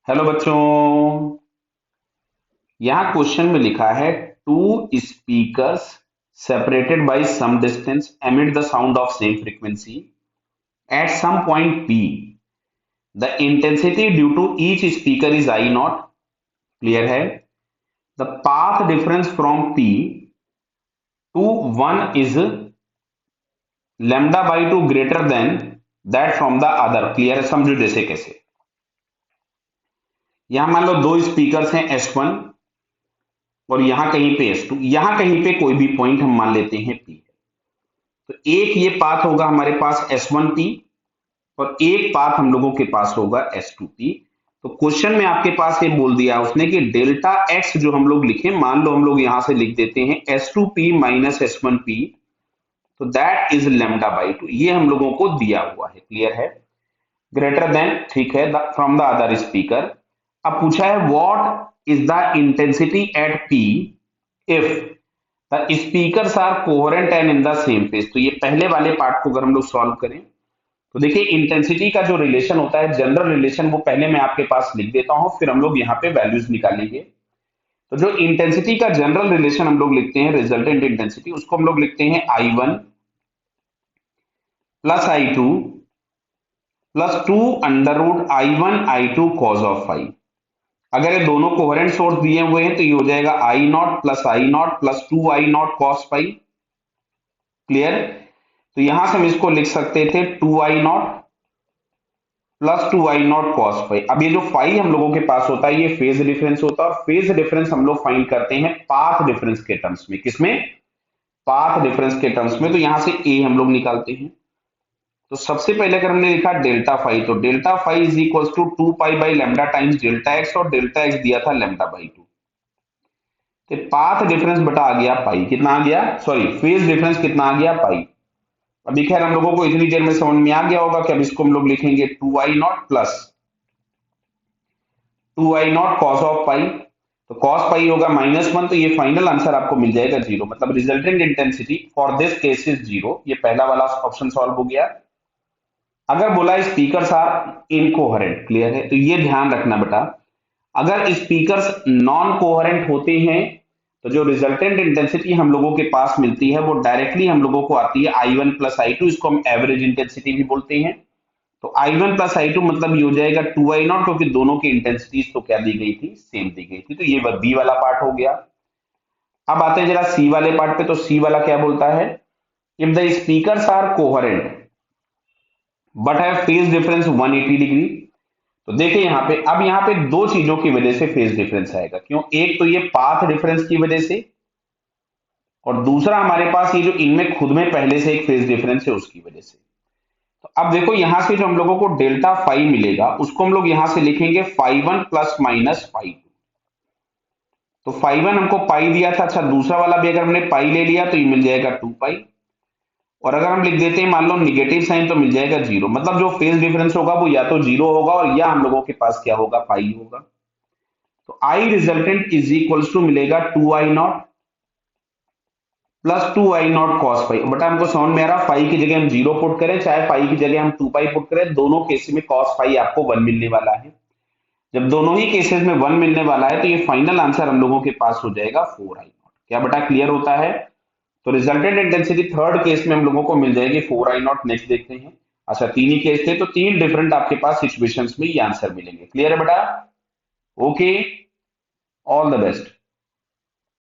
Hello बच्चों। यहाँ question में लिखा है two speakers separated by some distance emit the sound of same frequency at some point P the intensity due to each speaker is I not. Clear है। The path difference from P to one is lambda by two greater than that from the other. Clear है। समझो जैसे कैसे। यहां मान लो दो speakers हैं S1 और यहां कहीं पे S2, यहां कहीं पे कोई भी पॉइंट हम मान लेते हैं P। तो एक ये पाथ होगा हमारे पास S1P और एक पाथ हम लोगों के पास होगा S2P। तो क्वेश्चन में आपके पास ये बोल दिया उसने कि डेल्टा एक्स जो हम लोग लिखे, मान लो हम लोग यहां से लिख देते हैं S2P माइनस S1P, तो that is lambda by to. ये हम लोगों को दिया हुआ है। क्लियर है। ग्रेटर देन, ठीक है, फ्रॉम द अदर स्पीकर। अब पूछा है what is the intensity at P if the speakers are coherent and in the same phase. तो ये पहले वाले पार्ट को अगर हम लोग सॉल्व करें तो देखिए इंटेंसिटी का जो रिलेशन होता है, जनरल रिलेशन, वो पहले मैं आपके पास लिख देता हूं, फिर हम लोग यहाँ पे वैल्यूज निकालेंगे। तो जो इंटेंसिटी का जनरल रिलेशन हम लोग लिखते हैं, रिजल्टेंट इंटेंसिटी, उसको हम लोग लिखते हैं I1 plus I2 plus 2 under root I1 I2 cos of phi. अगर ये दोनों कोहेरेंट सोर्स दिए हुए हैं तो ये हो जाएगा I0 plus 2I0 cos five. Clear. तो यहां से हम इसको लिख सकते थे 2I0 plus 2I0 cos five. अब ये जो फाइव हम लोगों के पास होता है ये फेज डिफरेंस होता है, और फेज डिफरेंस हम लोग फाइंड करते हैं पाथ डिफरेंस के टर्म्स में। किसमें? पाथ डिफरेंस के टर्म्स में। तो यहां से ए हम लोग निकालते हैं। तो सबसे पहले अगर हमने लिखा डेल्टा फाइव, तो delta phi is equal to 2 pi by lambda times delta x, और डेल्टा एक्स दिया था लेमडा बाई टू। तो पाथ डिफरेंस बटा आ गया पाई। कितना आ गया? सॉरी, फेज डिफरेंस कितना आ गया? पाई। अभी खैर हम लोगों को इतनी देर में समझ में आ गया होगा कि अब इसको हम लोग लिखेंगे 2I0 plus 2I0 cos of पाई। तो कॉस पाई होगा -1, तो ये फाइनल आंसर आपको मिल जाएगा 0। मतलब resultant intensity for this case is 0। ये पहला वाला ऑप्शन सॉल्व हो गया। अगर बोला स्पीकर्स आर इनकोहेरेंट, क्लियर है, तो ये ध्यान रखना बेटा, अगर स्पीकर्स नॉन कोहेरेंट होते हैं तो जो रिजल्टेंट इंटेंसिटी हम लोगों के पास मिलती है वो डायरेक्टली हम लोगों को आती है I1 प्लस I2। इसको हम एवरेज इंटेंसिटी भी बोलते हैं। तो I1 प्लस I2 मतलब ये हो जाएगा 2I0, क्योंकि दोनों की इंटेंसिटीज तो क्या दी गई थी? सेम दी गई थी। तो ये बी वाला पार्ट हो गया। अब आते हैं जरा सी वाले पार्ट पे। तो सी वाला क्या बोलता है? If the speakers are coherent but have phase difference 180 degree. तो देखिए यहाँ पे, अब यहाँ पे दो चीजों की वजह से फेज डिफरेंस आएगा। क्यों? एक तो ये पाथ डिफरेंस की वजह से, और दूसरा हमारे पास ये जो इनमें खुद में पहले से एक फेज डिफरेंस है उसकी वजह से। तो अब देखो यहां से जो हम लोगों को डेल्टा फाइव मिलेगा उसको हम लोग यहां से लिखेंगे five one plus minus five. तो फाइव वन हमको पाई दिया था। अच्छा, दूसरा वाला भी अगर हमने पाई ले लिया तो ये मिल जाएगा 2 पाई, और अगर हम लिख देते हैं मान लो निगेटिव साइन तो मिल जाएगा 0। मतलब जो फेज डिफरेंस होगा वो या तो 0 होगा और या हम लोगों के पास क्या होगा? पाई होगा। तो आई रिजल्टेंट इज इक्वल्स टू मिलेगा 2I0 plus 2I0 cos five. बटा हमको समझ में आ रहा, फाइव की जगह हम 0 पुट करें चाहे फाइव की जगह हम 2 पाई पुट करें, दोनों केस में कॉस फाइव आपको 1 मिलने वाला है। जब दोनों ही केसेस में 1 मिलने वाला है तो ये फाइनल आंसर हम लोगों के पास हो जाएगा 4I0। क्या बेटा क्लियर होता है? तो रिजल्टेंट इंटेंसिटी थर्ड केस में हम लोगों को मिल जाएगी 4I0। नेक्स्ट देखते हैं। अच्छा, तीन ही केस थे तो तीन डिफरेंट आपके पास सिचुएशंस में ये आंसर मिलेंगे। क्लियर है बेटा? Okay, all the best.